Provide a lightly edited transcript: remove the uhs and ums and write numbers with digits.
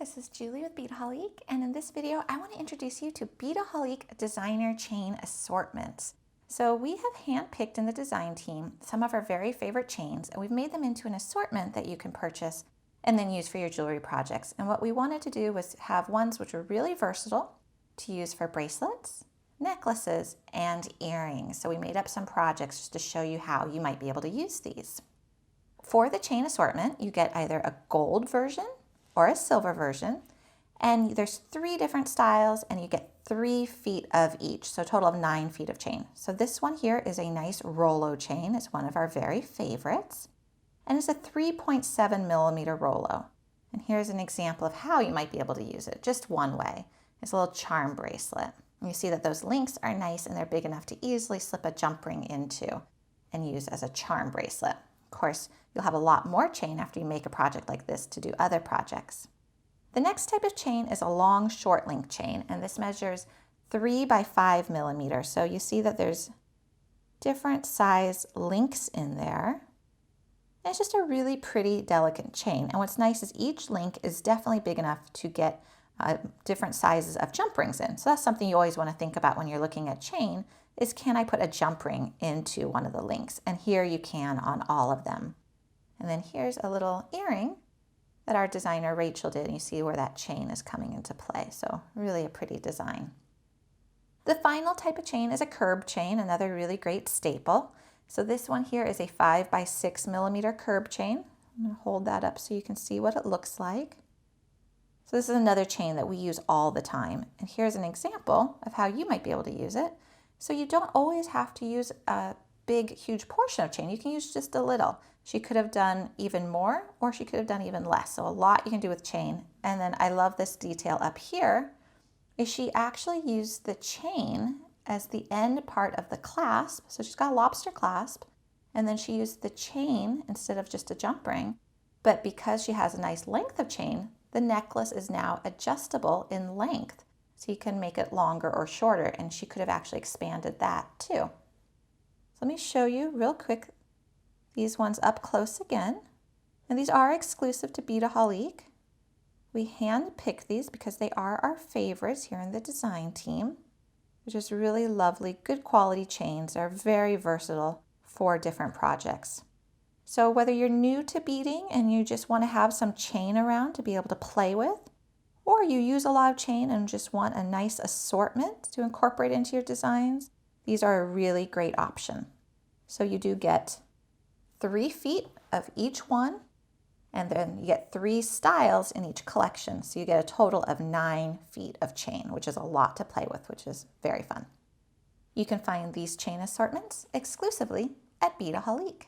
this is Julie with Beadaholique, and in this video I want to introduce you to Beadaholique designer chain assortments. So we have handpicked in the design team some of our very favorite chains, and we've made them into an assortment that you can purchase and then use for your jewelry projects. And what we wanted to do was have ones which were really versatile to use for bracelets, necklaces, and earrings. So we made up some projects just to show you how you might be able to use these. For the chain assortment, you get either a gold version or a silver version, and there's 3 different styles, and you get 3 feet of each, so a total of 9 feet of chain. So this one here is a nice Rolo chain. It's one of our very favorites, and it's a 3.7 millimeter Rolo. And here's an example of how you might be able to use it, just one way. It's a little charm bracelet. And you see that those links are nice and they're big enough to easily slip a jump ring into and use as a charm bracelet. Of course, you'll have a lot more chain after you make a project like this to do other projects. The next type of chain is a long short link chain, and this measures 3 by 5 millimeters. So you see that there's different size links in there. And it's just a really pretty, delicate chain. And what's nice is each link is definitely big enough to get different sizes of jump rings in. So that's something you always want to think about when you're looking at chain, is can I put a jump ring into one of the links? And here you can on all of them. And then here's a little earring that our designer Rachel did, and you see where that chain is coming into play. So really a pretty design. The final type of chain is a curb chain, another really great staple. So this one here is a 5 by 6 millimeter curb chain. I'm going to hold that up so you can see what it looks like. So this is another chain that we use all the time. And here's an example of how you might be able to use it. So you don't always have to use a big, huge portion of chain. You can use just a little. She could have done even more, or she could have done even less. So a lot you can do with chain. And then I love this detail up here, is she actually used the chain as the end part of the clasp. So she's got a lobster clasp, and then she used the chain instead of just a jump ring. But because she has a nice length of chain, the necklace is now adjustable in length. So you can make it longer or shorter, and she could have actually expanded that too. So let me show you real quick these ones up close again. And these are exclusive to Beadaholique. We hand pick these because they are our favorites here in the design team. They're just really lovely, good quality chains. They're very versatile for different projects. So whether you're new to beading and you just want to have some chain around to be able to play with, or you use a lot of chain and just want a nice assortment to incorporate into your designs, these are a really great option. So you do get 3 feet of each one, and then you get 3 styles in each collection. So you get a total of 9 feet of chain, which is a lot to play with, which is very fun. You can find these chain assortments exclusively at Beadaholique.